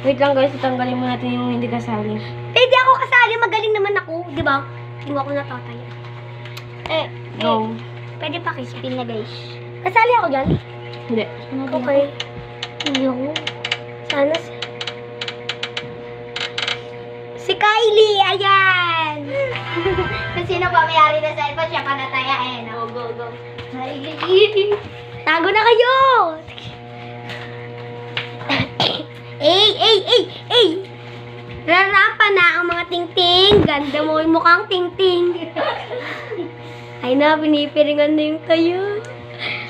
Wait lang guys, itanggalin mo natin yung hindi kasali. Pwede ako kasali, magaling naman ako, di ba? Hindi mo ako natataya. Go. Pwede pa kispin na guys. Kasali ako dyan? Hindi. Okay. Hindi ako. Sana si Kylie, ayan! Kung sino pa may-ari na cellphone, siya pa natayain. Go. Tago na kayo! Ay! Rarapa na ang mga ting-ting. Ganda mo yung mukhang ting-ting. Ay na, pinipiringan na yung tayo.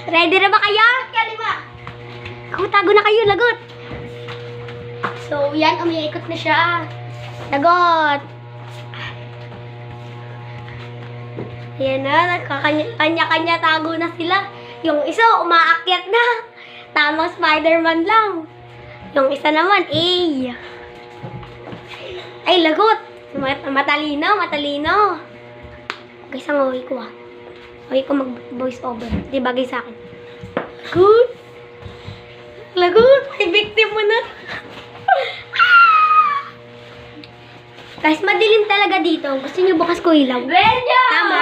Ready na ba kayo? Kalima! Tago na kayo, lagot! So, yan, umiikot na siya. Lagot! Ayan na, kanya-kanya tago na sila. Yung isa, umaakyat na. Tamang Spider-Man lang. Yung isa naman, ay, lagot! Matalino. Guys, ang uwi ko Uwi ko mag-voice over. Di bagay sa akin. Lagot! May victim mo na. Guys, madilim talaga dito. Gusto niyo bukas ko ilaw? Benjo! Tama.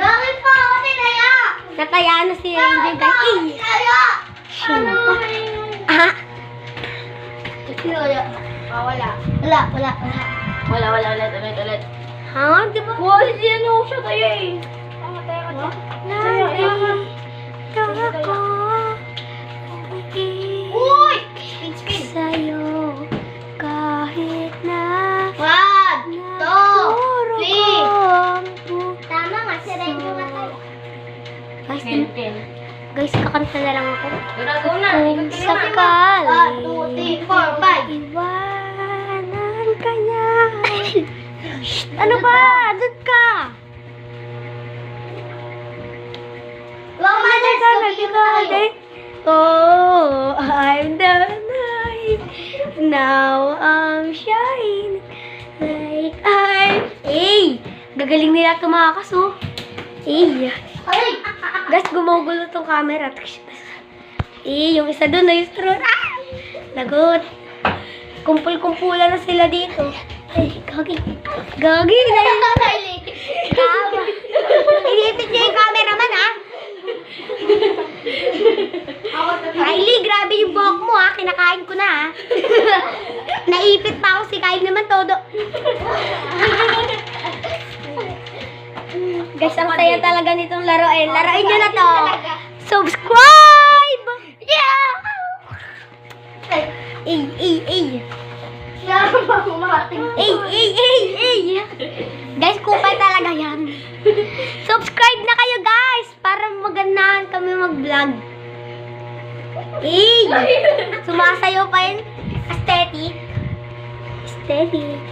Bakit po ako tinaya? Natayaan na si Ranger guys. Tinaya! Sino pa? Ah, Wala. Ulit. ha? Di ba? Hindi ano siya tayo eh. Ako. Uy! Spin. Sa'yo. Kahit na. 1, 2, 3. Tama nga, si Renjo nga tayo. Guys, Ten. guys, kakanta na lang ako. Go na. Kung sakali 1, 2, 3, 4, 5. iwanan ka niya. Ano ba? Doon ka. Oh, I'm the night. Now I'm shining like I'm... Gagaling nila tumakas, oh. Guys, gumugulo tong camera. Yung isa doon na yung straw. Lagot. Kumpul-kumpulan na sila dito. Gagi. Tama. Inipit niya yung cameraman, ha? Kylie, grabe yung buhok mo, ha? Kinakain ko na, ha? Naipit pa ako si Kylie naman, todo. Guys, ang saya talaga nitong laruin. Laruin nyo na to. Subscribe! Yeah! Guys, kupay talaga yan. Subscribe na kayo, guys, para maganahan kami mag-vlog. Sumasayo pa yun. Aesthetic.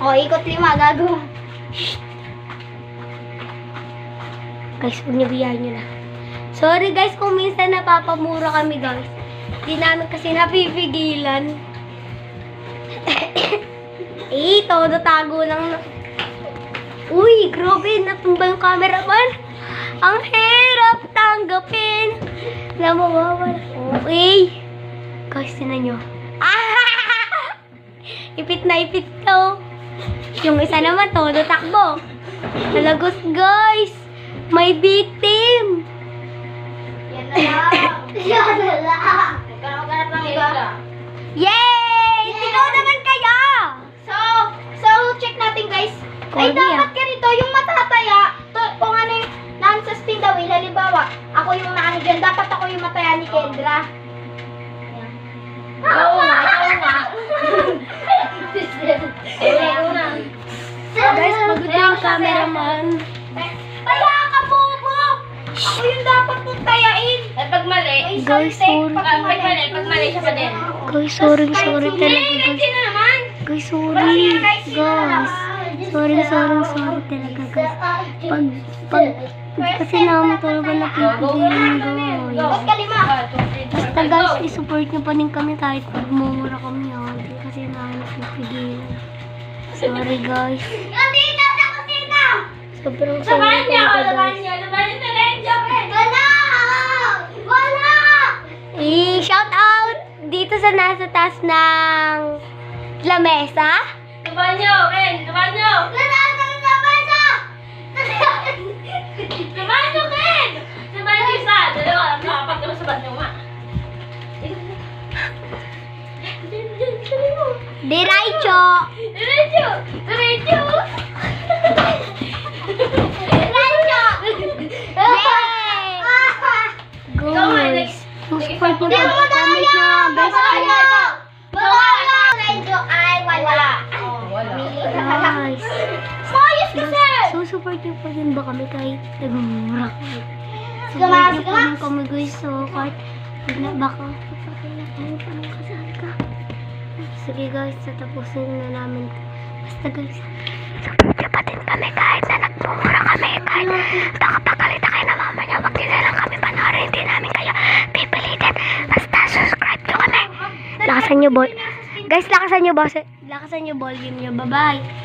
Ikot 5, gago. Guys, huwag niyo biyahin nyo na. Sorry guys kung minsan napapamura kami, guys. Hindi namin kasi napipigilan. Todo tago lang. Uy, grabe, natumba yung cameraman. Ang hirap tanggapin. Alam mo, wawala. Okay. Guys, tinan nyo. Ipit na ipit to. Yung isa naman, todo takbo. Talagos, guys. May victim. Yan na lang. Magkanap ng iba. Yay! Sigaw naman kayo! So, check natin guys. Ay, Corny, dapat ganito, yung matataya, kung ano yung nasa spin the wheel, halimbawa, ako yung naano dyan, dapat ako yung mataya ni Kendra. Ikaw nga. Guys, pagod na yung cameraman. Taya ka, Bobo! Ako yung dapat mong tayain. At pag mali, Guys, sorry. pag mali siya pa din. Guys, sorry talaga, guys. Sino naman? Guys, sorry. Guys. Sorry talaga, guys. Kasi naman talaga napipigilan, guys. Ba't kalima? Basta guys, isupport nyo pa din kami kahit pagmumura kami, Hindi kasi namin napipigilan. Sorry, guys. Nandito sa kusina! Sobrang Labanan niya ako, talaga, labanan guys. niya. Labanan na rin, Joker. Wala! Shout out dito sa nasa taas ng lamesa? Tumahan nyo, Ken! Tumahan nyo! Tumahan nyo, Ken! Tumahan nyo isa! Dalawa, nakapagtama sa banyo nga. Diretso! Diretso! Diretso! Yay! Guys, support mo Hindi po mo kami na best friend. Medyo ay wala. Guys, Mayos kasi! so support niyo pa din ba kami kahit nagmumura kami? Sige, Support niyo sige, pa din kami guys, so kahit na baka papakila kami pa ng kasal ka. Sige guys, tatapusin na namin to. Basta guys, support niyo pa din kami kahit na nagmumura kami, kahit nakapagkalita kayo na mama niya, wag din na lang kami panoorin, hindi namin kayo pipilitin. Basta subscribe niyo kami. Lakasan niyo guys, lakasan niyo volume niyo. Bye-bye.